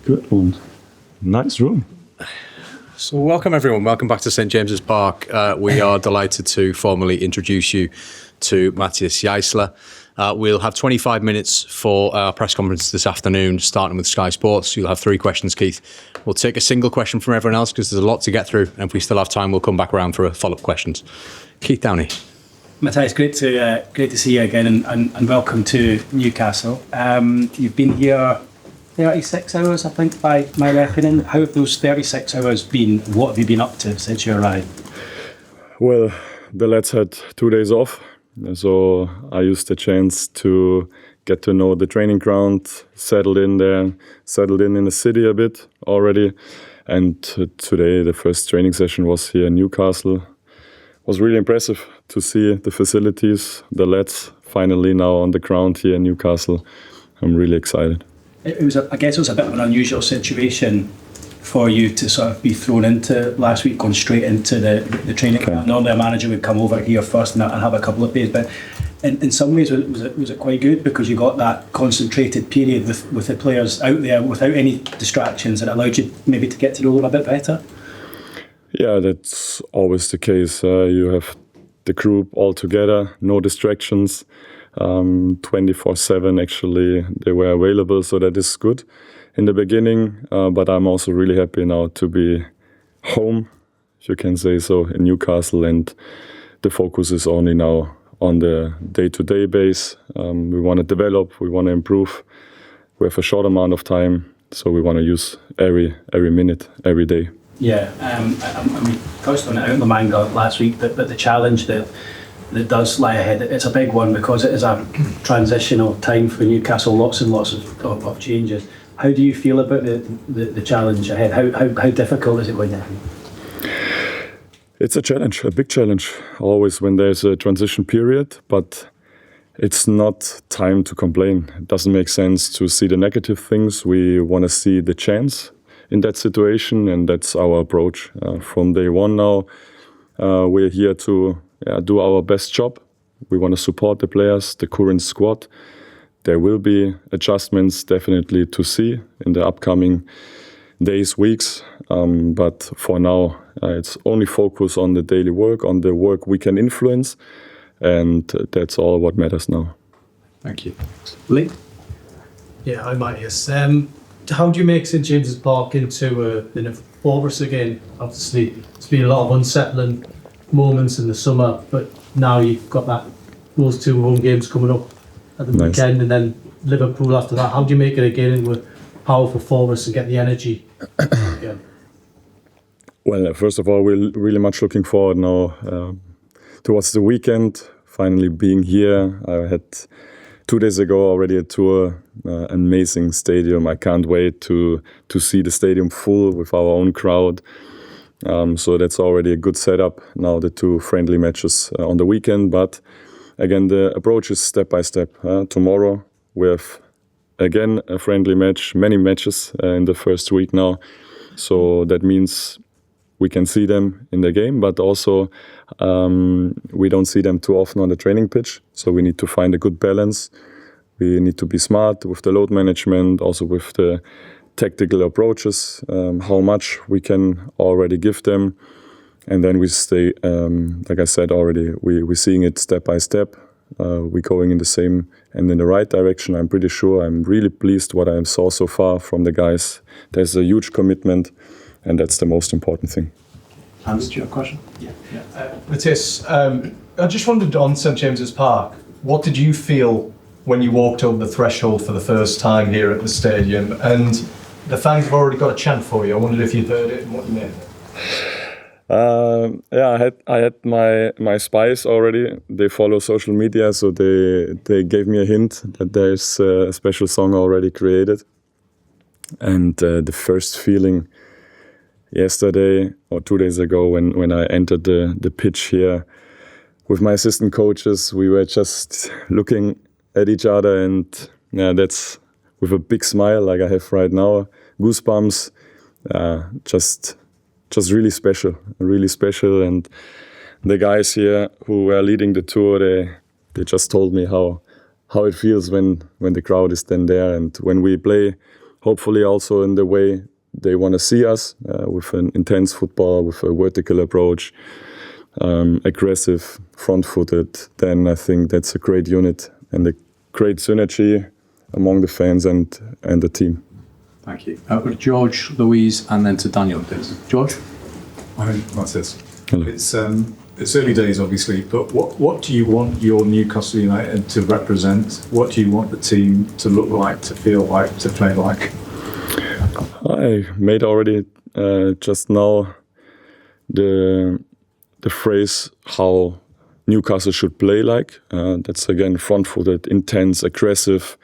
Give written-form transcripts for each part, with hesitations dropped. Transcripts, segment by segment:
Good one. Nice room. So welcome everyone, welcome back to St James's Park. We are delighted to formally introduce you to Matthias Jaissle. We'll have 25 minutes for our press conference this afternoon, starting with Sky Sports. You'll have 3 questions, Keith. We'll take a single question from everyone else because there's a lot to get through, and if we still have time, we'll come back around for follow-up questions. Keith Downey. Matthias, great to see you again, and welcome to Newcastle. You've been here 36 hours, I think, by my reckoning. How have those 36 hours been? What have you been up to since you arrived? Well, the lads had 2 days off, so I used the chance to get to know the training ground, settled in there, settled in the city a bit already. And today, the first training session was here in Newcastle. It was really impressive to see the facilities, the lads finally now on the ground here in Newcastle. I'm really excited. I guess it was a bit of an unusual situation for you to sort of be thrown into last week, going straight into the training camp. Normally a manager would come over here first and have a couple of days, but in some ways was it quite good because you got that concentrated period with the players out there without any distractions, and it allowed you maybe to get to know them a bit better? Yeah, that's always the case. You have the group all together, no distractions. 24/7 actually they were available, so that is good in the beginning, but I'm also really happy now to be home, if you can say so, in Newcastle, and the focus is only now on the day-to-day base. We want to develop, we want to improve. We have a short amount of time, so we want to use every minute, every day. Yeah, we touched on it out in the Manga last week, but the challenge that does lie ahead, it's a big one because it is a transitional time for Newcastle, lots and lots of changes. How do you feel about the challenge ahead? How difficult is it going to be? It's a challenge, a big challenge, always when there's a transition period, but it's not time to complain. It doesn't make sense to see the negative things. We want to see the chance in that situation, and that's our approach. From day one now, we're here to do our best job. We want to support the players, the current squad. There will be adjustments definitely to see in the upcoming days, weeks. But for now, it's only focus on the daily work, on the work we can influence. And that's all what matters now. Thank you. Lee? Yeah, hi Matthias. How do you make St James's Park into a fortress again? Obviously, it's been a lot of unsettling moments in the summer, but now you've got those 2 home games coming up at the weekend, and then Liverpool after that. How do you make it again into a powerful fortress and get the energy again? Well, first of all, we're really much looking forward now towards the weekend, finally being here. I had 2 days ago already a tour, amazing stadium. I can't wait to see the stadium full with our own crowd. So that's already a good setup. Now the 2 friendly matches on the weekend, but again, the approach is step by step. Tomorrow we have again a friendly match, many matches in the first week now. So that means we can see them in the game, but also we don't see them too often on the training pitch. So we need to find a good balance. We need to be smart with the load management, also with the tactical approaches, how much we can already give them. And then we stay, like I said already, we're seeing it step by step. We're going in the same and in the right direction, I'm pretty sure. I'm really pleased what I saw so far from the guys. There's a huge commitment, and that's the most important thing. Hans, do you have a question? Yeah. Matthias, I just wondered on St James's Park, what did you feel when you walked over the threshold for the first time here at the stadium? And the fans have already got a chant for you. I wondered if you'd heard it and what you made of it. I had my spies already. They follow social media, so they gave me a hint that there's a special song already created. And the first feeling yesterday or 2 days ago when I entered the pitch here with my assistant coaches, we were just looking at each other, and that's with a big smile like I have right now, goosebumps, just really special. And the guys here who were leading the tour, they just told me how it feels when the crowd is then there, and when we play hopefully also in the way they want to see us, with an intense football, with a vertical approach, aggressive, front-footed, then I think that's a great unit and a great synergy among the fans and the team. Thank you. George, Louise, and then to Daniel, please. George? Hi, Matthias. Hello. It's early days, obviously, but what do you want your Newcastle United to represent? What do you want the team to look like, to feel like, to play like? I made already just now the phrase how Newcastle should play like. That's again front-footed, intense, aggressive,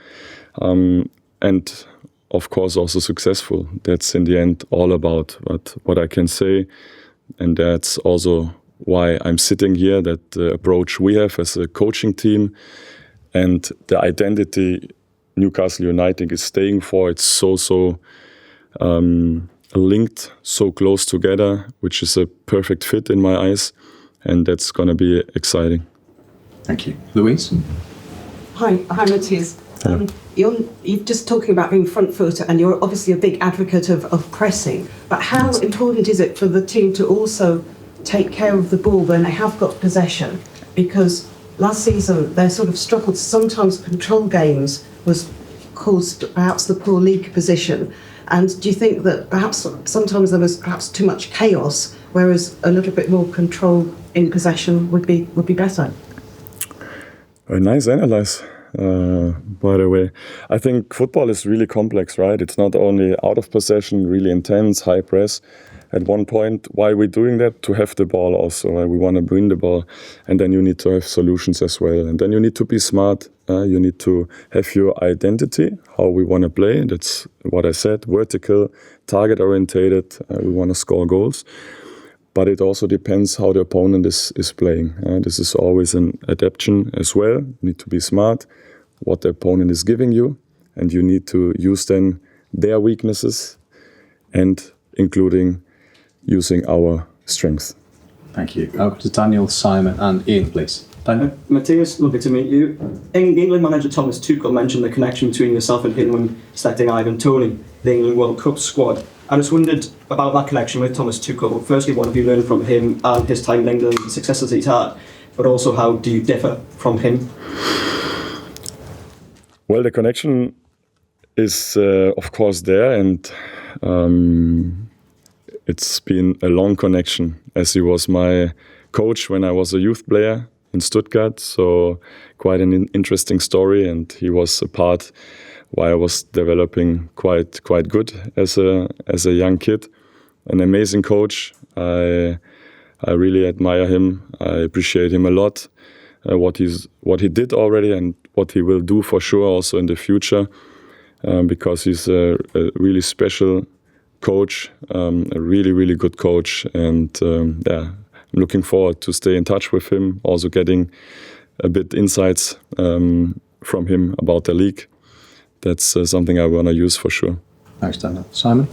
and of course also successful. That's in the end all about what I can say, and that's also why I'm sitting here, that the approach we have as a coaching team and the identity Newcastle United is staying for, it's so linked, so close together, which is a perfect fit in my eyes, and that's going to be exciting. Thank you. Louise? Hi, Matthias. You're just talking about being front-footed, and you're obviously a big advocate of pressing, but how important is it for the team to also take care of the ball when they have got possession? Because last season they sort of struggled. Sometimes control games was caused perhaps the poor league position. And do you think that perhaps sometimes there was perhaps too much chaos, whereas a little bit more control in possession would be better? A nice analyze, by the way. I think football is really complex, right? It's not only out of possession, really intense, high press. At one point, why are we doing that? To have the ball also. We want to win the ball. And then you need to have solutions as well. And then you need to be smart. You need to have your identity, how we want to play. That's what I said, vertical, target-orientated. We want to score goals. But it also depends how the opponent is playing. This is always an adaptation as well. You need to be smart, what the opponent is giving you. And you need to use then their weaknesses and including using our strengths. Thank you. Over to Daniel, Simon, and Ian, please. Daniel? Matthias, lovely to meet you. England manager Thomas Tuchel mentioned the connection between yourself and him when selecting Ivan Toney, the England World Cup squad. I just wondered about that connection with Thomas Tuchel. Firstly, what have you learned from him and his time in England, the successes he's had, but also how do you differ from him? Well, the connection is of course there, and it's been a long connection, as he was my coach when I was a youth player in Stuttgart. So quite an interesting story, and he was a part why I was developing quite good as a young kid. An amazing coach. I really admire him. I appreciate him a lot. What he did already and what he will do for sure also in the future, because he's a really special coach, a really good coach, and I'm looking forward to stay in touch with him, also getting a bit insights from him about the league. That's something I want to use for sure. Thanks, Daniel. Simon?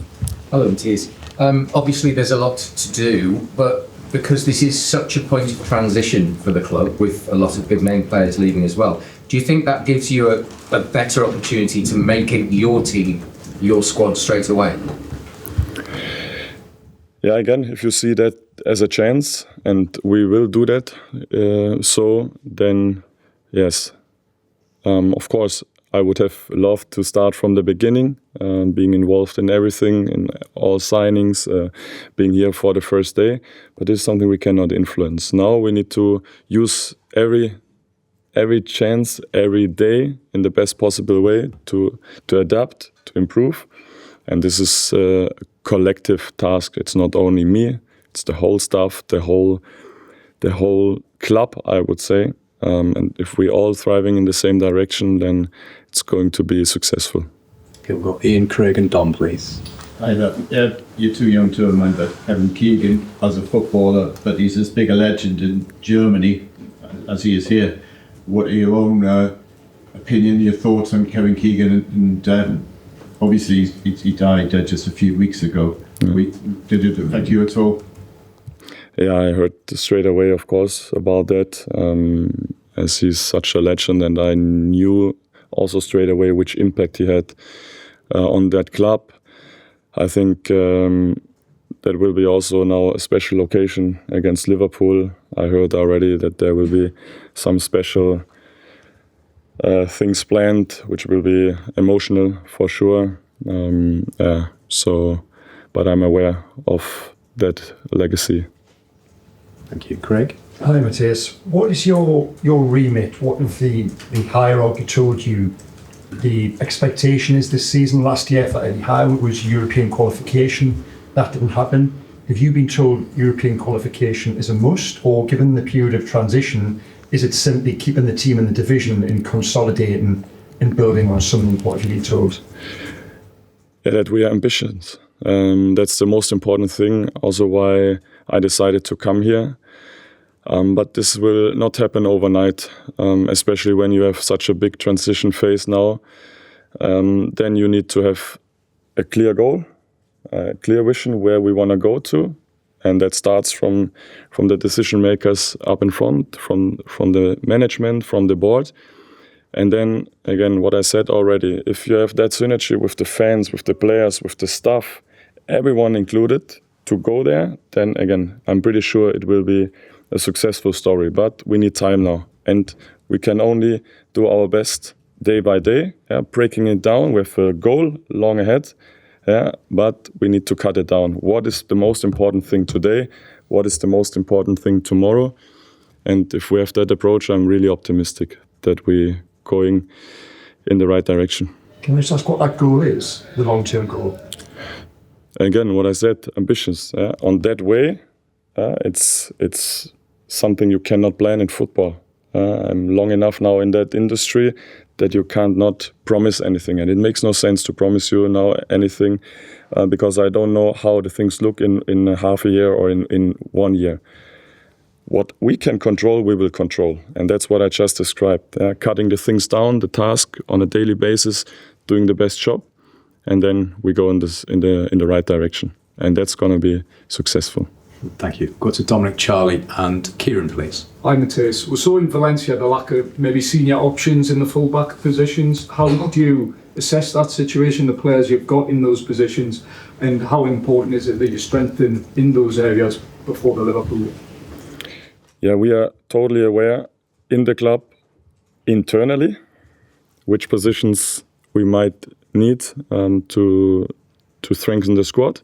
Hello, Matthias. Obviously there's a lot to do, but because this is such a point of transition for the club, with a lot of big name players leaving as well, do you think that gives you a better opportunity to make it your team, your squad straight away? Yeah, again, if you see that as a chance, and we will do that, then yes. Of course, I would have loved to start from the beginning, being involved in everything, in all signings, being here for the first day. But this is something we cannot influence. Now we need to use every chance, every day in the best possible way to adapt, to improve. And this is a collective task. It's not only me, it's the whole staff, the whole club, I would say. And if we're all thriving in the same direction, then it's going to be successful. Okay, we've got Ian, Craig, and Dom, please. Hi there. You're too young to remember Kevin Keegan as a footballer, but he's as big a legend in Germany as he is here. What are your own opinion, your thoughts on Kevin Keegan? And obviously he died just a few weeks ago. Did it affect you at all? Yeah, I heard straight away, of course, about that, as he's such a legend, and I knew also straight away which impact he had on that club. I think that will be also now a special occasion against Liverpool. I heard already that there will be some special things planned, which will be emotional for sure. But I'm aware of that legacy. Thank you. Craig? Hi, Matthias. What is your remit? What have the hierarchy told you the expectation is this season? Last year for Eddie Howe it was European qualification. That didn't happen. Have you been told European qualification is a must, or given the period of transition, is it simply keeping the team in the division and consolidating and building on something? What have you been told? Yeah, that we are ambitious. That's the most important thing. Also why I decided to come here. But this will not happen overnight, especially when you have such a big transition phase now. Then you need to have a clear goal, a clear vision where we want to go to. And that starts from the decision makers up in front, from the management, from the board. And then, again, what I said already, if you have that synergy with the fans, with the players, with the staff, everyone included, to go there, then, again, I'm pretty sure it will be a successful story. But we need time now. And we can only do our best day by day, breaking it down with a goal long ahead. But we need to cut it down. What is the most important thing today? What is the most important thing tomorrow? And if we have that approach, I'm really optimistic that we're going in the right direction. Can I just ask what that goal is, the long-term goal? Again, what I said, ambitious. On that way, it's something you cannot plan in football. I'm long enough now in that industry that you can't not promise anything. And it makes no sense to promise you now anything because I don't know how the things look in half a year or in 1 year. What we can control, we will control. And that's what I just described. Cutting the things down, the task on a daily basis, doing the best job. And then we go in the right direction. And that's going to be successful. Thank you. Go to Dominic, Charlie and Kieran, please. Hi, Matthias. We saw in Valencia the lack of maybe senior options in the full-back positions. How do you assess that situation, the players you've got in those positions, and how important is it that you strengthen in those areas before the Liverpool? Yeah, we are totally aware in the club, internally, which positions we might need to strengthen the squad.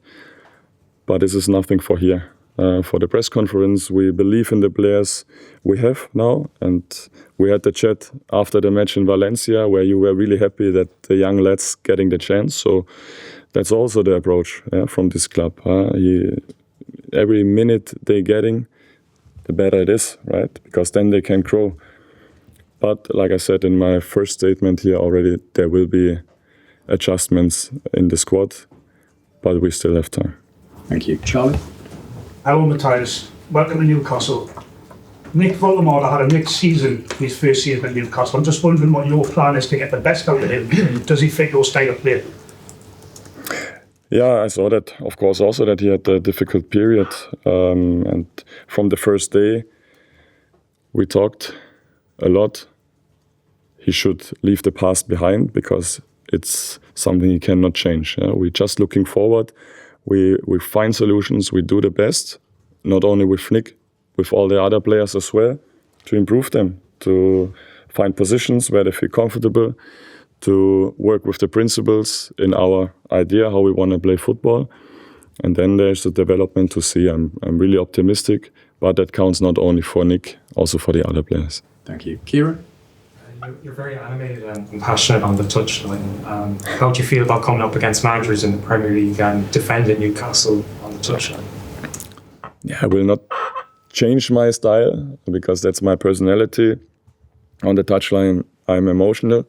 But this is nothing for here. For the press conference, we believe in the players we have now. And we had the chat after the match in Valencia where you were really happy that the young lads getting the chance. So that's also the approach from this club. Every minute they're getting, the better it is, right? Because then they can grow. But like I said in my first statement here already, there will be adjustments in the squad, but we still have time. Thank you. Charlie? Hello, Matthias. Welcome to Newcastle. Nick Woltemade had a mixed season in his first season at Newcastle. I'm just wondering what your plan is to get the best out of him. Does he fit your style of play? Yeah, I saw that, of course, also that he had a difficult period. And from the first day, we talked a lot. He should leave the past behind because it's something he cannot change. We're just looking forward. We find solutions, we do the best, not only with Nick, with all the other players as well, to improve them, to find positions where they feel comfortable, to work with the principles in our idea how we want to play football. And then there's the development to see. I'm really optimistic, but that counts not only for Nick, also for the other players. Thank you. Kieran? You're very animated and passionate on the touchline. How do you feel about coming up against managers in the Premier League and defending Newcastle on the touchline? Yeah, I will not change my style because that's my personality. On the touchline, I'm emotional,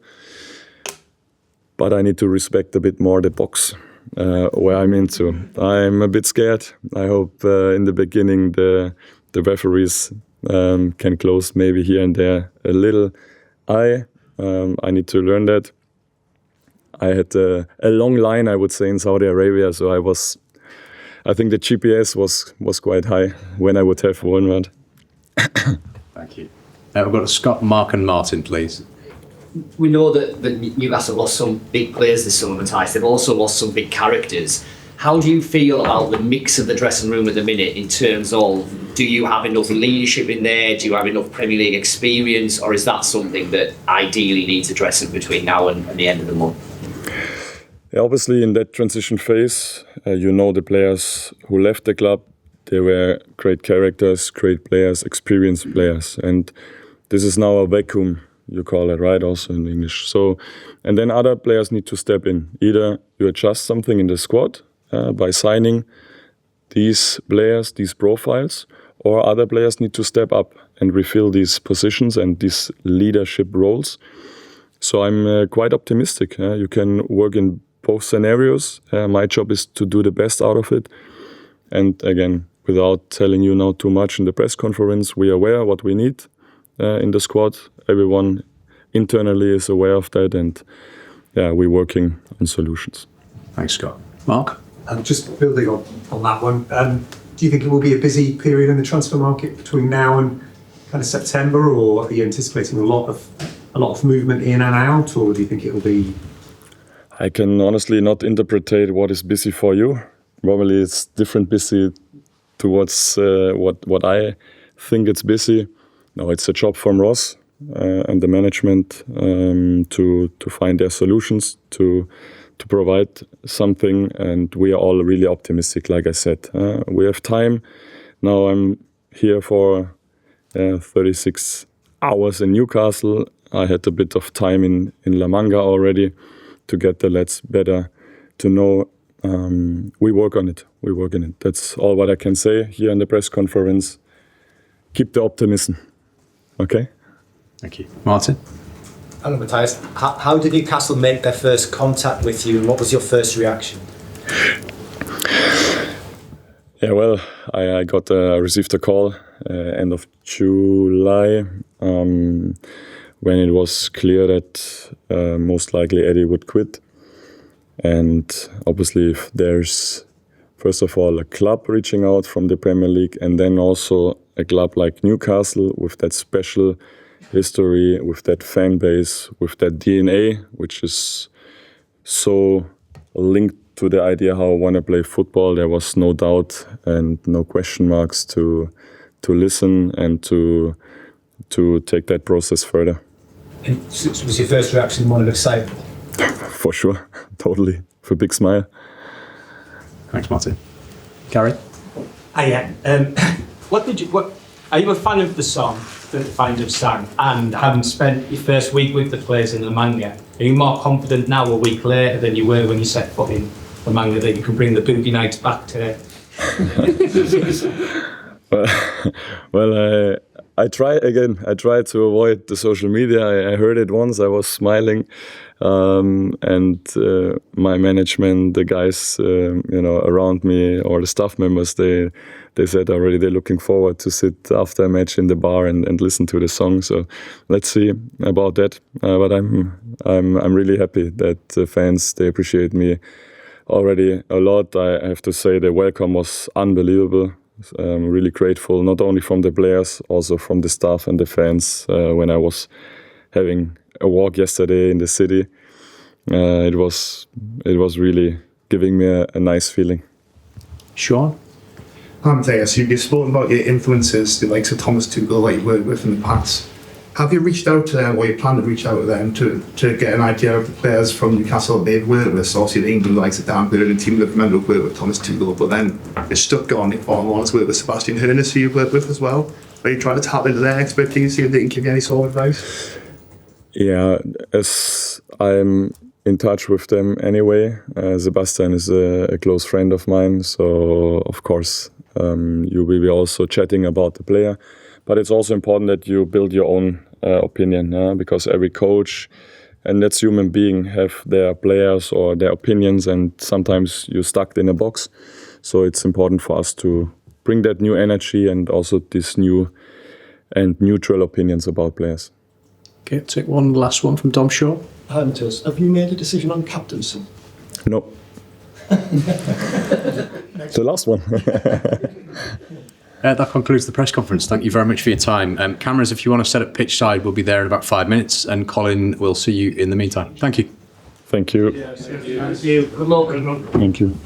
but I need to respect a bit more the box where I'm into. I'm a bit scared. I hope in the beginning the referees can close maybe here and there a little. I need to learn that. I had a long line, I would say, in Saudi Arabia, so I think the GPS was quite high when I would have one word. Thank you. We've got Scott, Mark and Martin, please. we know that Newcastle lost some big players this summer, Matthias. They've also lost some big characters. How do you feel about the mix of the dressing room at the minute in terms of, do you have enough leadership in there? Do you have enough Premier League experience? Or is that something that ideally needs addressing between now and the end of the month? Yeah, obviously, in that transition phase, the players who left the club, they were great characters, great players, experienced players. And this is now a vacuum, you call it, right? Also in English. So, and then other players need to step in. Either you adjust something in the squad by signing these players, these profiles, or other players need to step up and refill these positions and these leadership roles. So I'm quite optimistic. You can work in both scenarios. My job is to do the best out of it. And again, without telling you now too much in the press conference, we are aware what we need in the squad. Everyone internally is aware of that, and we're working on solutions. Thanks, Scott. Mark? Just building on that one, do you think it will be a busy period in the transfer market between now and kind of September, or are you anticipating a lot of movement in and out, or do you think it will be? I can honestly not interpret what is busy for you. Probably it's different busy towards what I think it's busy. No, it's a job from Ross and the management to find their solutions, to provide something, and we are all really optimistic, like I said. We have time. Now I'm here for 36 hours in Newcastle. I had a bit of time in La Manga already to get the lads better to know. We work on it. That's all what I can say here in the press conference. Keep the optimism. Okay? Thank you. Martin? Hello, Matthias. How did Newcastle make their first contact with you, and what was your first reaction? Yeah, well, I received a call end of July when it was clear that most likely Eddie would quit. And obviously, if there's, first of all, a club reaching out from the Premier League, and then also a club like Newcastle with that special history, with that fan base, with that DNA, which is so linked to the idea how I want to play football, there was no doubt and no question marks to listen and to take that process further. And was your first reaction one of excitement? For sure, totally, with a big smile. Thanks, Martin. Gary? Are you a fan of the song that the fans have sang, and having spent your first week with the players in the Manga, are you more confident now a week later than you were when you set foot in the Manga that you can bring the boogie nights back today? Well, I try to avoid the social media. I heard it once, I was smiling, and my management, the guys around me, or the staff members, they said already they're looking forward to sit after a match in the bar and listen to the song. So let's see about that. But I'm really happy that the fans, they appreciate me already a lot. I have to say the welcome was unbelievable. I'm really grateful, not only from the players, also from the staff and the fans. When I was having a walk yesterday in the city, it was really giving me a nice feeling. Sean? Matthias, you've spoken about your influences, the likes of Thomas Tuchel that you've worked with in the past. Have you reached out to them, or you plan to reach out to them to get an idea of the players from Newcastle that they've worked with? So obviously the England likes of Dan Burn and Team Liverpool have worked with Thomas Tuchel, but then you're stuck on Nick Woltemade worked with Sebastian Hoeneß, who you've worked with as well. Are you trying to tap into their expertise, see if they can give you any sort of advice? Yeah, as I'm in touch with them anyway. Sebastian is a close friend of mine, so of course you will be also chatting about the player. But it's also important that you build your own opinion, because every coach and that's human being have their players or their opinions, and sometimes you're stuck in a box. So it's important for us to bring that new energy and also these new and neutral opinions about players. Okay, take one last one from Dom Shaw. Hunters, have you made a decision on captaincy? No. The last one. That concludes the press conference. Thank you very much for your time. Cameras, if you want to set up pitch side, we'll be there in about 5 minutes, and Colin will see you in the meantime. Thank you. Thank you. Thank you. Good luck. Thank you.